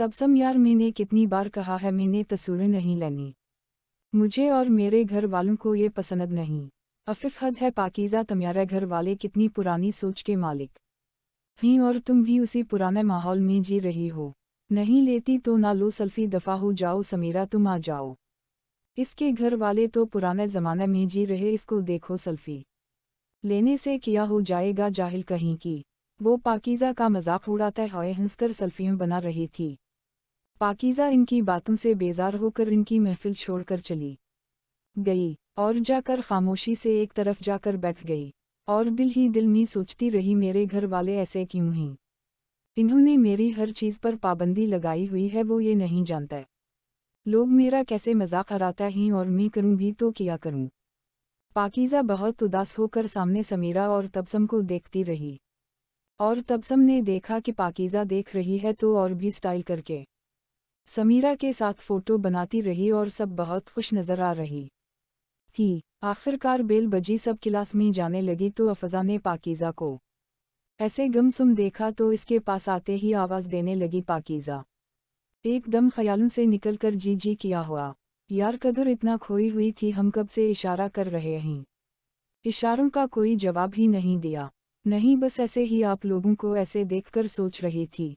तबसम यार मैंने कितनी बार कहा है मैंने तस्वीरें नहीं लेनी। मुझे और मेरे घर वालों को ये पसंद नहीं। अफिफ हद है पाकीज़ा तुम्हारे घर वाले कितनी पुरानी सोच के मालिक हैं और तुम भी उसी पुराने माहौल में जी रही हो। नहीं लेती तो ना लो सेल्फी दफ़ा हो जाओ समीरा तुम आ जाओ। इसके घर वाले तो पुराने ज़माने में जी रहे इसको देखो सेल्फी लेने से क्या हो जाएगा जाहिल कहीं की। वो पाकीज़ा का मजाक उड़ाते हुए हंसकर सेल्फियां बना रही थी। पाकीज़ा इनकी बातों से बेजार होकर इनकी महफिल छोड़कर चली गई और जाकर खामोशी से एक तरफ जाकर बैठ गई और दिल ही दिल में सोचती रही मेरे घर वाले ऐसे क्यों हैं। इन्होंने मेरी हर चीज़ पर पाबंदी लगाई हुई है वो ये नहीं जानते। लोग मेरा कैसे मजाक उड़ाते हैं और मैं करूँ भी तो क्या करूँ। पाकीज़ा बहुत उदास होकर सामने समीरा और तबसम को देखती रही और तबसम ने देखा कि पाकीज़ा देख रही है तो और भी स्टाइल करके समीरा के साथ फोटो बनाती रही और सब बहुत खुश नजर आ रही थी। आखिरकार बेल बजी सब क्लास में जाने लगी तो अफजा ने पाकीज़ा को ऐसे गुमसुम देखा तो इसके पास आते ही आवाज़ देने लगी पाकीज़ा एकदम ख्यालों से निकलकर जी जी किया हुआ। यार कदर इतना खोई हुई थी हम कब से इशारा कर रहे हैं। इशारों का कोई जवाब ही नहीं दिया। नहीं बस ऐसे ही आप लोगों को ऐसे देखकर सोच रही थी।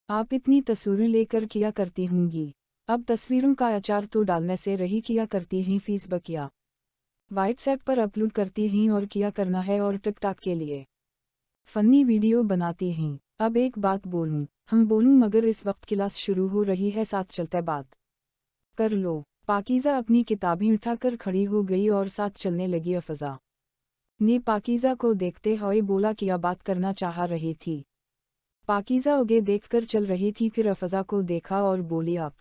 आप इतनी तस्वीरें लेकर किया करती होंगी। अब तस्वीरों का अचार तो डालने से रही किया करती हैं फेसबुक या व्हाट्सएप पर अपलोड करती हैं और किया करना है और टिकटॉक के लिए फनी वीडियो बनाती हैं। अब एक बात बोलूं हम बोलूं मगर इस वक्त क्लास शुरू हो रही है साथ चलते बात कर लो। पाकीज़ा अपनी किताबें उठाकर खड़ी हो गई और साथ चलने लगी। अफजा ने पाकीज़ा को देखते हुए बोला क्या बात करना चाह रही थी। पाकीज़ा आगे देखकर चल रही थी फिर अफजा को देखा और बोली आप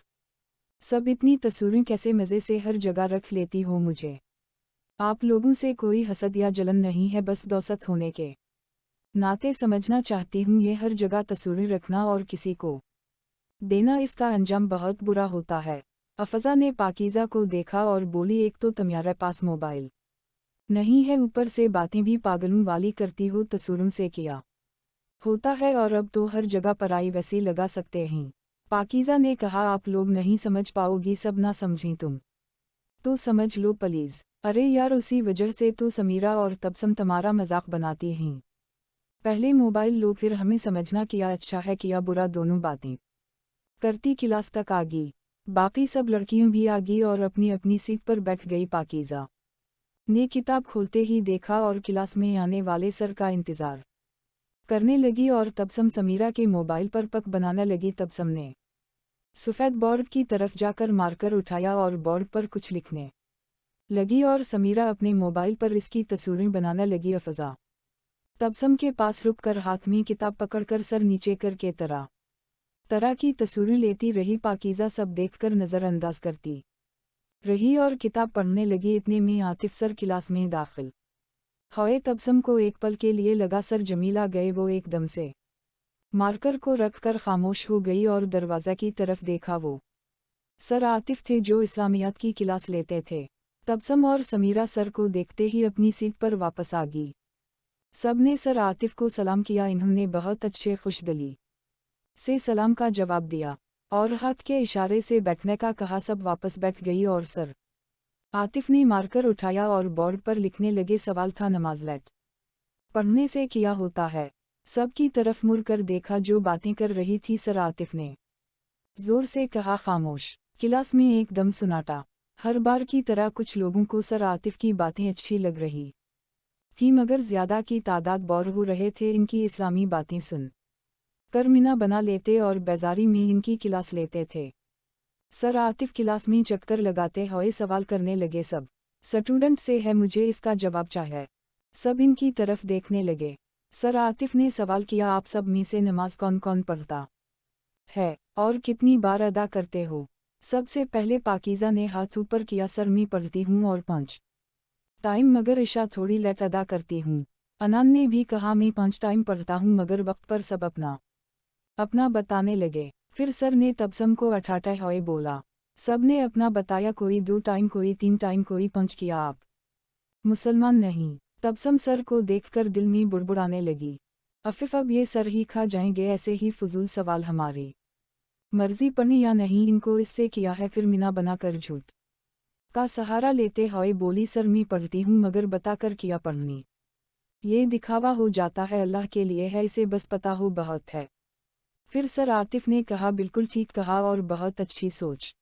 सब इतनी तस्वीरें कैसे मज़े से हर जगह रख लेती हो। मुझे आप लोगों से कोई हसद या जलन नहीं है बस दोस्त होने के नाते समझना चाहती हूँ ये हर जगह तस्वीरें रखना और किसी को देना इसका अंजाम बहुत बुरा होता है। अफजा ने पाकीज़ा को देखा और बोली एक तो तुम्हारे पास मोबाइल नहीं है ऊपर से बातें भी पागलों वाली करती हो तस्वीरों से क्या होता है और अब तो हर जगह प्राइवेसी लगा सकते हैं। पाकीज़ा ने कहा आप लोग नहीं समझ पाओगी सब ना समझें तुम तो समझ लो प्लीज़। अरे यार उसी वजह से तो समीरा और तबसम तुम्हारा मजाक बनाती हैं। पहले मोबाइल लो फिर हमें समझना किया अच्छा है किया बुरा दोनों बातें करती क्लास तक आ गई। बाकी सब लड़कियों भी आ गई और अपनी अपनी सीट पर बैठ गई। पाकीज़ा ने किताब खोलते ही देखा और क्लास में आने वाले सर का इंतज़ार करने लगी और तबसम समीरा के मोबाइल पर पक बनाने लगी। तबसम ने सफ़ेद बोर्ड की तरफ जाकर मार्कर उठाया और बोर्ड पर कुछ लिखने लगी और समीरा अपने मोबाइल पर इसकी तस्वीरें बनाने लगी। अफजा तबसम के पास रुककर हाथ में किताब पकड़कर सर नीचे करके तरह तरह की तस्वीरें लेती रही। पाकीज़ा सब देखकर नज़रअंदाज करती रही और किताब पढ़ने लगी। इतने में आतिफ सर क्लास में दाखिल हुए। तबसम को एक पल के लिए लगा सर जमीला गए। वो एकदम से मार्कर को रखकर खामोश हो गई और दरवाज़ा की तरफ देखा। वो सर आतिफ थे जो इस्लामियात की क्लास लेते थे। तबसम और समीरा सर को देखते ही अपनी सीट पर वापस आ गई। सब ने सर आतिफ को सलाम किया। इन्होंने बहुत अच्छे खुशदिली से सलाम का जवाब दिया और हाथ के इशारे से बैठने का कहा। सब वापस बैठ गई और सर आतिफ ने मार्कर उठाया और बोर्ड पर लिखने लगे। सवाल था नमाज लेट पढ़ने से क्या होता है। सब की तरफ मुड़ कर देखा जो बातें कर रही थी। सर आतिफ ने जोर से कहा खामोश। क्लास में एकदम सुनाटा। हर बार की तरह कुछ लोगों को सर आतिफ की बातें अच्छी लग रही थी मगर ज़्यादा की तादाद बोर हो रहे थे इनकी इस्लामी बातें सुन कर मिना बना लेते और बेजारी में इनकी क्लास लेते थे। सर आतिफ क्लास में चक्कर लगाते हुए सवाल करने लगे। सब स्टूडेंट से है मुझे इसका जवाब चाहिए। सब इनकी तरफ देखने लगे। सर आतिफ ने सवाल किया आप सब में से नमाज कौन कौन पढ़ता है और कितनी बार अदा करते हो। सबसे पहले पाकीज़ा ने हाथ ऊपर किया। सर मैं पढ़ती हूँ और 5 टाइम मगर इशा थोड़ी लेट अदा करती हूँ। अनान ने भी कहा मैं 5 टाइम पढ़ता हूँ मगर वक्त पर। सब अपना अपना बताने लगे। फिर सर ने तबसम को अठाते हुए बोला। सब ने अपना बताया कोई 2 टाइम कोई 3 टाइम कोई 5 किया आप मुसलमान नहीं। तबसम सर को देखकर दिल में बुड़बुड़ाने लगी। अफिफ अब ये सर ही खा जाएंगे ऐसे ही फजूल सवाल हमारे मर्जी पढ़ी या नहीं इनको इससे किया है फिर मीना बना कर झूठ का सहारा लेते हुए बोली सर मैं पढ़ती हूँ मगर बता कर किया पढ़नी। ये दिखावा हो जाता है अल्लाह के लिए है इसे बस पता हो बहुत है। फिर सर आतिफ ने कहा बिल्कुल ठीक कहा और बहुत अच्छी सोच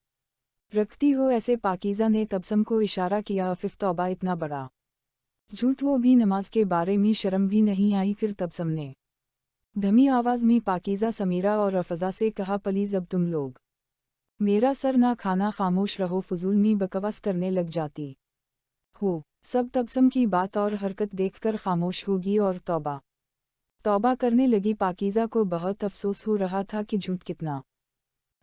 रखती हो ऐसे। पाकीज़ा ने तबसम को इशारा किया अफिफ तौबा इतना बड़ा झूठ वो भी नमाज के बारे में शर्म भी नहीं आई। फिर तबसम ने धमी आवाज़ में पाकीज़ा समीरा और अफजा से कहा प्लीज़ अब तुम लोग मेरा सर ना खाना खामोश रहो फजूल में बकवास करने लग जाती हो। सब तबसम की बात और हरकत देखकर खामोश होगी और तौबा तौबा करने लगी। पाकीज़ा को बहुत अफसोस हो रहा था कि झूठ कितना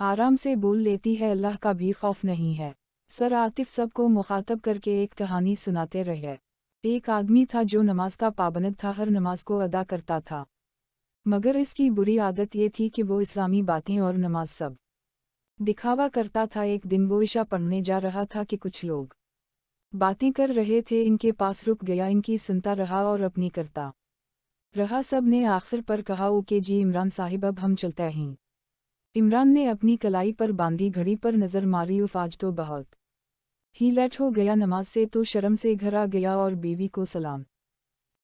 आराम से बोल लेती है अल्लाह का भी खौफ नहीं है। सर आतिफ सबको मुखातब करके एक कहानी सुनाते रहे। एक आदमी था जो नमाज का पाबंद था हर नमाज को अदा करता था मगर इसकी बुरी आदत ये थी कि वो इस्लामी बातें और नमाज सब दिखावा करता था। एक दिन वो इशा पढ़ने जा रहा था कि कुछ लोग बातें कर रहे थे इनके पास रुक गया इनकी सुनता रहा और अपनी करता रहा। सब ने आखिर पर कहा ओके जी इमरान साहिब अब हम चलते हैं। इमरान ने अपनी कलाई पर बांधी घड़ी पर नज़र मारी उफ आज तो बहुत ही लेट हो गया नमाज से तो शर्म से घर आ गया और बीवी को सलाम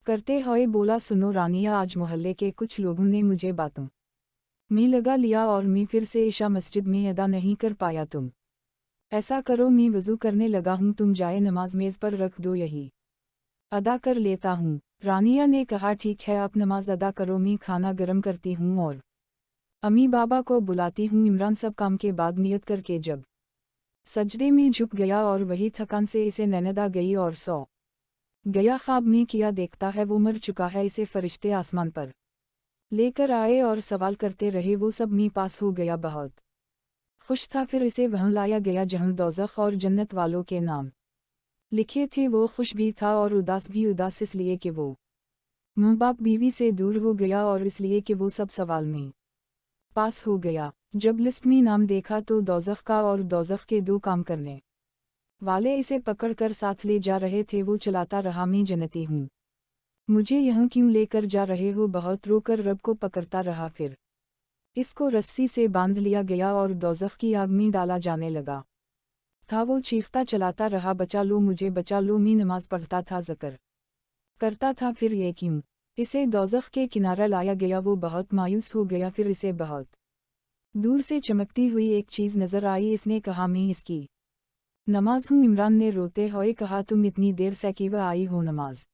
करते हुए बोला सुनो रानिया आज मोहल्ले के कुछ लोगों ने मुझे बातों में लगा लिया और मैं फिर से ईशा मस्जिद में अदा नहीं कर पाया। तुम ऐसा करो मैं वज़ू करने लगा हूँ तुम जाए नमाज मेज़ पर रख दो यही अदा कर लेता हूँ। रानिया ने कहा ठीक है आप नमाज अदा करो मैं खाना गर्म करती हूँ और अम्मी बाबा को बुलाती हूँ। इमरान सब काम के बाद नियत करके जब सजदे में झुक गया और वही थकान से इसे नींद आ गई और सो गया। ख्वाब में किया देखता है वो मर चुका है। इसे फरिश्ते आसमान पर लेकर आए और सवाल करते रहे वो सब मी पास हो गया बहुत खुश था। फिर इसे वहाँ लाया गया जहाँ दोज़ख और जन्नत वालों के नाम लिखे थे। वो खुश भी था और उदास भी। उदास इसलिए कि वो माँ बाप बीवी से दूर हो गया और इसलिए कि वो सब सवाल में पास हो गया। जब लिस्ट में नाम देखा तो दोज़ख का और दोज़ख के दो काम करने वाले इसे पकड़कर साथ ले जा रहे थे। वो चलाता रहा मैं जन्नती हूँ मुझे यहाँ क्यों लेकर जा रहे हो। बहुत रोकर रब को पकड़ता रहा फिर इसको रस्सी से बांध लिया गया और दोज़ख की आग में डाला जाने लगा था। वो चीखता चलाता रहा बचा लो मुझे बचा लो मैं नमाज पढ़ता था ज़िक्र करता था फिर ये क्यों इसे दोज़ख के किनारा लाया गया। वो बहुत मायूस हो गया। फिर इसे बहुत दूर से चमकती हुई एक चीज़ नज़र आई। इसने कहा मैं इसकी नमाज हूँ। इमरान ने रोते हुए कहा तुम इतनी देर से क्यों आई हो। नमाज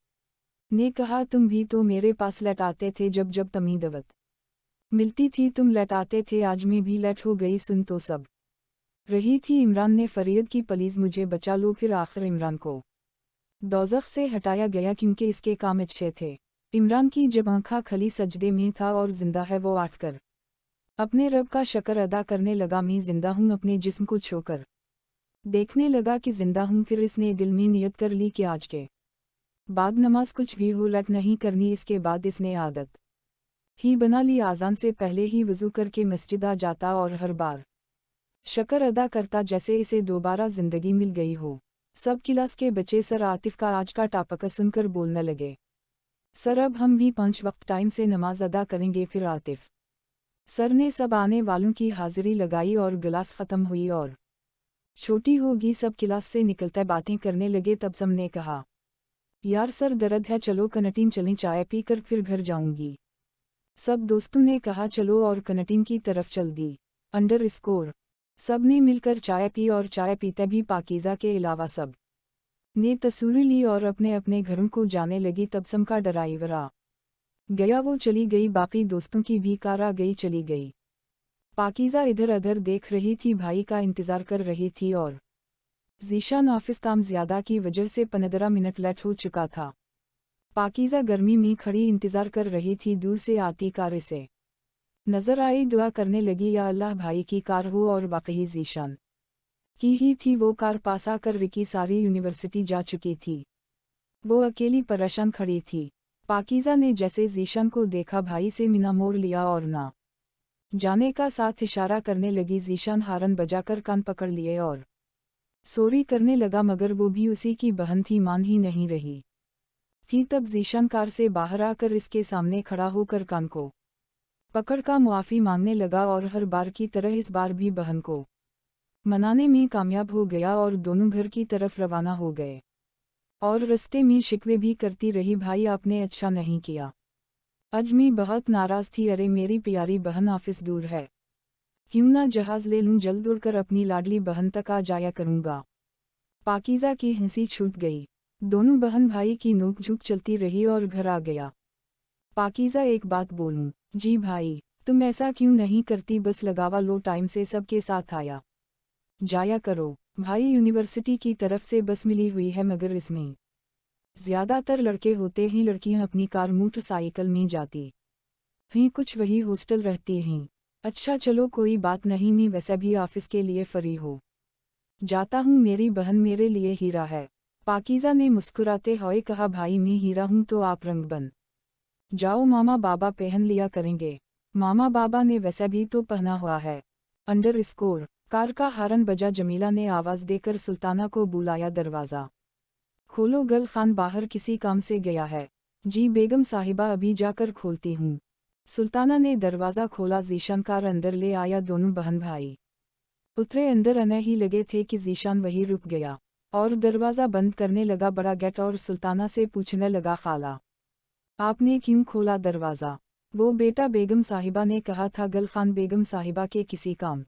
ने कहा तुम भी तो मेरे पास लेट आते थे जब जब तमी दवत मिलती थी तुम लेट आते थे आज मैं भी लेट हो गई सुन तो सब रही थी। इमरान ने फरियाद की प्लीज़ मुझे बचा लो। फिर आखिर इमरान को दोज़ख से हटाया गया क्योंकि इसके काम अच्छे थे। इमरान की जब आँखा खली सजदे में था और जिंदा है वो आठकर अपने रब का शक्र अदा करने लगा मैं जिंदा हूँ अपने जिस्म को छोकर देखने लगा कि जिंदा हूँ। फिर इसने दिल में नियत कर ली कि आज के बाद नमाज कुछ भी हो लट नहीं करनी। इसके बाद इसने आदत ही बना ली आज़ान से पहले ही वज़ू करके मस्जिद आ जाता और हर बार शक्र अदा करता जैसे इसे दोबारा ज़िंदगी मिल गई हो। सब क्लास के बच्चे सर आतिफ का आज का टापका सुनकर बोलने लगे सर अब हम भी 5 वक्त टाइम से नमाज अदा करेंगे। फिर आतिफ सर ने सब आने वालों की हाजिरी लगाई और गिलास ख़त्म हुई और छोटी होगी। सब क्लास से निकलते बातें करने लगे। तब सब ने कहा यार सर दर्द है चलो कैंटीन चलें चाय पी कर फिर घर जाऊंगी। सब दोस्तों ने कहा चलो और कैंटीन की तरफ चल दी। अंडर स्कोर सब ने मिलकर चाय पी और चाय पीते भी पाकीज़ा के अलावा सब ने तस्वीर ली और अपने अपने घरों को जाने लगी। तबसम का ड्राइवर आ गया वो चली गई। बाकी दोस्तों की भी कार आ गई चली गई। पाकीज़ा इधर उधर देख रही थी भाई का इंतज़ार कर रही थी और ज़ीशान ऑफिस काम ज़्यादा की वजह से 15 मिनट लेट हो चुका था। पाकीज़ा गर्मी में खड़ी इंतज़ार कर रही थी। दूर से आती कार से नज़र आई दुआ करने लगी या अल्लाह भाई की कार हो और वाकई ज़ीशान की ही थी। वो कार पास आकर रिकी सारी यूनिवर्सिटी जा चुकी थी। वो अकेली परेशान खड़ी थी। पाकीज़ा ने जैसे ज़ीशान को देखा भाई से मिना मोड़ लिया और ना जाने का साथ इशारा करने लगी। ज़ीशान हारन बजाकर कान पकड़ लिए और सॉरी करने लगा मगर वो भी उसी की बहन थी मान ही नहीं रही थी। तब ज़ीशान कार से बाहर आकर इसके सामने खड़ा होकर कान को पकड़ का मुआफ़ी मांगने लगा और हर बार की तरह इस बार भी बहन को मनाने में कामयाब हो गया और दोनों घर की तरफ रवाना हो गए। और रास्ते में शिकवे भी करती रही, भाई आपने अच्छा नहीं किया, आज मैं बहुत नाराज़ थी, अरे मेरी प्यारी बहन ऑफिस दूर है, क्यों ना जहाज़ ले लूँ, जल्द उड़कर अपनी लाडली बहन तक आ जाया करूँगा। पाकीज़ा की हंसी छूट गई। दोनों बहन भाई की नोक-झोंक चलती रही और घर आ गया। पाकीज़ा एक बात बोलूं? जी भाई, तुम ऐसा क्यों नहीं करती, बस लगावा लो, टाइम से सबके साथ आया जाया करो। भाई यूनिवर्सिटी की तरफ से बस मिली हुई है, मगर इसमें ज़्यादातर लड़के होते हैं, लड़कियां अपनी कार मोटरसाइकिल में जाती हैं, कुछ वही हॉस्टल रहती हैं। अच्छा चलो कोई बात नहीं, मैं वैसे भी ऑफिस के लिए फ्री हो जाता हूँ, मेरी बहन मेरे लिए हीरा है। पाकीज़ा ने मुस्कुराते हुए कहा, भाई मैं हीरा हूँ तो आप रंग बन जाओ, मामा बाबा पहन लिया करेंगे। मामा बाबा ने वैसा भी तो पहना हुआ है। Under score. कार का हॉर्न बजा, जमीला ने आवाज़ देकर सुल्ताना को बुलाया, दरवाज़ा खोलो, गल खान बाहर किसी काम से गया है। जी बेगम साहिबा, अभी जाकर खोलती हूँ। सुल्ताना ने दरवाज़ा खोला, ज़ीशान कार अंदर ले आया, दोनों बहन भाई उतरे, अंदर आने ही लगे थे कि ज़ीशान वहीं रुक गया और दरवाज़ा बंद करने लगा बड़ा गेट, और सुल्ताना से पूछने लगा, खाला आपने क्यों खोला दरवाज़ा? वो बेटा बेगम साहिबा ने कहा था, गल खान बेगम साहिबा के किसी काम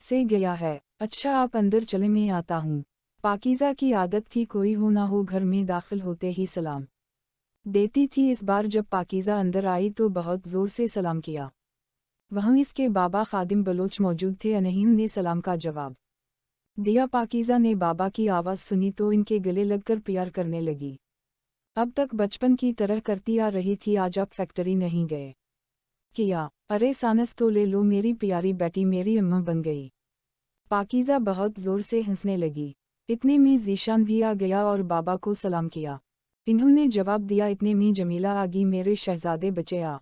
से गया है। अच्छा आप अंदर चले, मैं आता हूँ। पाकीज़ा की आदत थी कोई हो ना हो घर में दाखिल होते ही सलाम देती थी। इस बार जब पाकीज़ा अंदर आई तो बहुत ज़ोर से सलाम किया। वहाँ इसके बाबा खादिम बलोच मौजूद थे, अनहीम ने सलाम का जवाब दिया। पाकीज़ा ने बाबा की आवाज़ सुनी तो इनके गले लगकर प्यार करने लगी। अब तक बचपन की तरह करती आ रही थी, आज आप फैक्ट्री नहीं गए किया? अरे सानस तो ले लो, मेरी प्यारी बेटी मेरी अम्मा बन गई। पाकीज़ा बहुत ज़ोर से हंसने लगी। इतने में ज़ीशान भी आ गया और बाबा को सलाम किया। इन्होंने जवाब दिया, इतने में जमीला आ गई, मेरे शहजादे बच्चे आ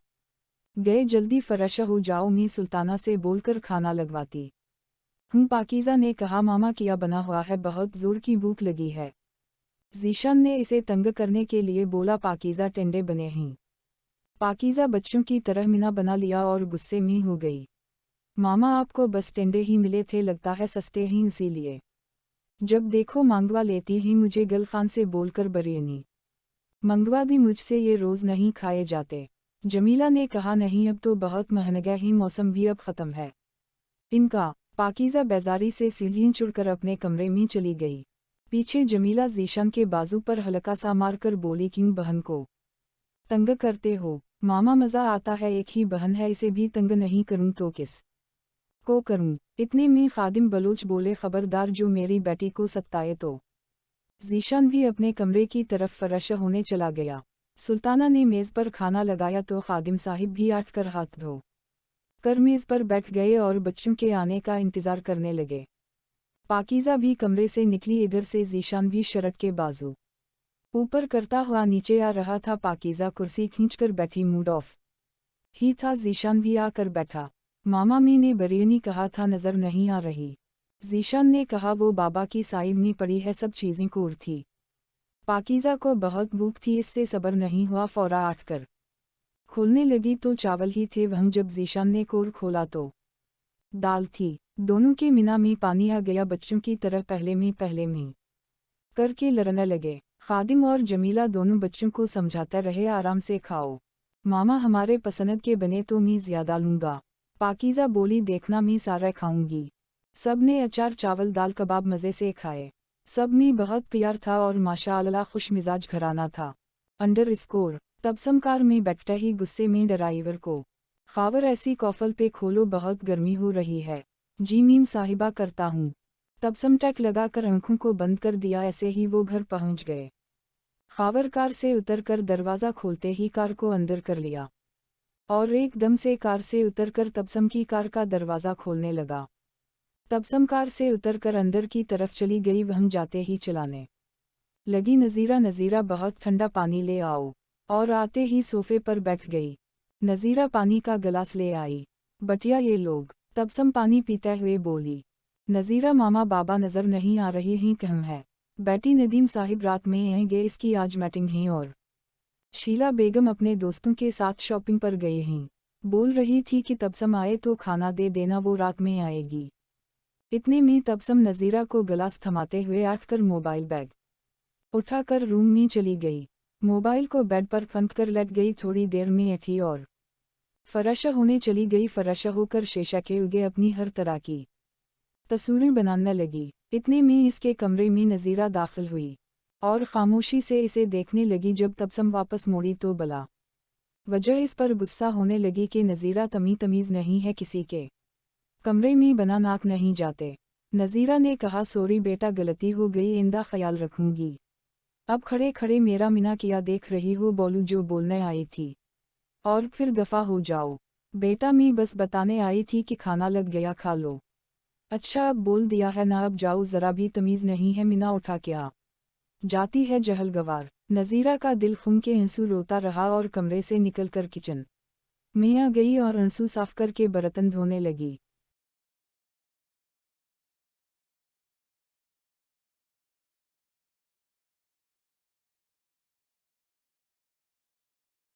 गए, जल्दी फरश हो जाओ, मैं सुल्ताना से बोलकर खाना लगवाती हूँ। पाकीज़ा ने कहा, मामा क्या बना हुआ है, बहुत ज़ोर की भूख लगी है। ज़ीशान ने इसे तंग करने के लिए बोला, पाकीज़ा टेंडे बने हैं। पाकीज़ा बच्चों की तरह मीना बना लिया और गुस्से में हो गई। मामा आपको बस टेंडे ही मिले थे, लगता है सस्ते ही, इसीलिए जब देखो मांगवा लेती ही, मुझे गल खान से बोलकर बिरयानी मंगवा दी, मुझसे ये रोज़ नहीं खाए जाते। जमीला ने कहा, नहीं अब तो बहुत महंगा ही, मौसम भी अब ख़त्म है इनका। पाकीज़ा बेजारी से सीढ़ियाँ चढ़कर अपने कमरे में चली गई। पीछे जमीला ज़ीशान के बाजू पर हल्का सा मारकर बोली, क्यों बहन को तंग करते हो? मामा मज़ा आता है, एक ही बहन है, इसे भी तंग नहीं करूँ तो किस को करूँ? इतने में खादिम बलोच बोले, खबरदार जो मेरी बेटी को सताए तो। ज़ीशान भी अपने कमरे की तरफ फरश होने चला गया। सुल्ताना ने मेज़ पर खाना लगाया तो खादिम साहिब भी आठ कर हाथ धो कर मेज़ पर बैठ गए और बच्चों के आने का इंतज़ार करने लगे। पाकीज़ा भी कमरे से निकली, इधर से ज़ीशान भी शर्ट के बाजू ऊपर करता हुआ नीचे आ रहा था। पाकीज़ा कुर्सी खींचकर बैठी, मूड ऑफ ही था। ज़ीशान भी आकर बैठा। मामा मी ने बिरयानी कहा था, नज़र नहीं आ रही। ज़ीशान ने कहा, वो बाबा की साइड में पड़ी है, सब चीज़ें कोर थी। पाकीज़ा को बहुत भूख थी, इससे सब्र नहीं हुआ, फौरा आठ कर खोलने लगी तो चावल ही थे वहीं। जब ज़ीशान ने कोर खोला तो दाल थी। दोनों के मिना में पानी आ गया, बच्चों की तरह पहले में करके लड़ने लगे। खादिम और जमीला दोनों बच्चों को समझाते रहे, आराम से खाओ, मामा हमारे पसंद के बने तो मैं ज़्यादा लूँगा। पाकीज़ा बोली, देखना मैं सारा खाऊंगी। सब ने अचार चावल दाल कबाब मज़े से खाए। सब में बहुत प्यार था और माशाअल्लाह खुश मिजाज घराना था। Under score. तबसम कार में बैठते ही गुस्से में ड्राइवर को, खावर ऐसी कॉफल पे खोलो, बहुत गर्मी हो रही है। जी मीम साहिबा, करता हूँ। तबसम टैक लगाकर आंखों को बंद कर दिया। ऐसे ही वो घर पहुँच गए। खावर कार से उतरकर दरवाज़ा खोलते ही कार को अंदर कर लिया और एकदम से कार से उतरकर तबसम की कार का दरवाज़ा खोलने लगा। तबसम कार से उतरकर अंदर की तरफ चली गई, वहीं जाते ही चलाने लगी, नज़ीरा नज़ीरा बहुत ठंडा पानी ले आओ, और आते ही सोफे पर बैठ गई। नज़ीरा पानी का गिलास ले आई। बटिया ये लोग। तबसम पानी पीते हुए बोली। नज़ीरा, मामा बाबा नज़र नहीं आ रही हैं, कहाँ है बेटी? नदीम साहिब रात में आएंगे, इसकी आज मीटिंग है, और शीला बेगम अपने दोस्तों के साथ शॉपिंग पर गए हैं। बोल रही थी कि तबसम आए तो खाना दे देना, वो रात में आएगी। इतने में तबसम नज़ीरा को गिलास थमाते हुए उठकर मोबाइल बैग उठाकर रूम में चली गई। मोबाइल को बेड पर फंक कर लेट गई। थोड़ी देर में उठी और फराशा होने चली गई। फराशा होकर शीशा के उगे अपनी हर तरह की तस्वीरें बनाने लगी। इतने में इसके कमरे में नज़ीरा दाखिल हुई और खामोशी से इसे देखने लगी। जब तबसम वापस मुड़ी तो बला वजह इस पर गुस्सा होने लगी कि नज़ीरा तमीज़ नहीं है, किसी के कमरे में बना नाक नहीं जाते। नज़ीरा ने कहा, सॉरी बेटा, गलती हो गई, इंदा ख्याल रखूंगी। अब खड़े खड़े मेरा मिना किया देख रही हो, बोलूं जो बोलने आई थी और फिर दफ़ा हो जाओ। बेटा मैं बस बताने आई थी कि खाना लग गया, खा लो। अच्छा अब बोल दिया है ना, अब जाओ, ज़रा भी तमीज़ नहीं है। मिना उठा क्या जाती है जहलगवार। नज़ीरा का दिल खून के आंसू रोता रहा और कमरे से निकलकर किचन में आ गई और आंसू साफ करके बर्तन धोने लगी।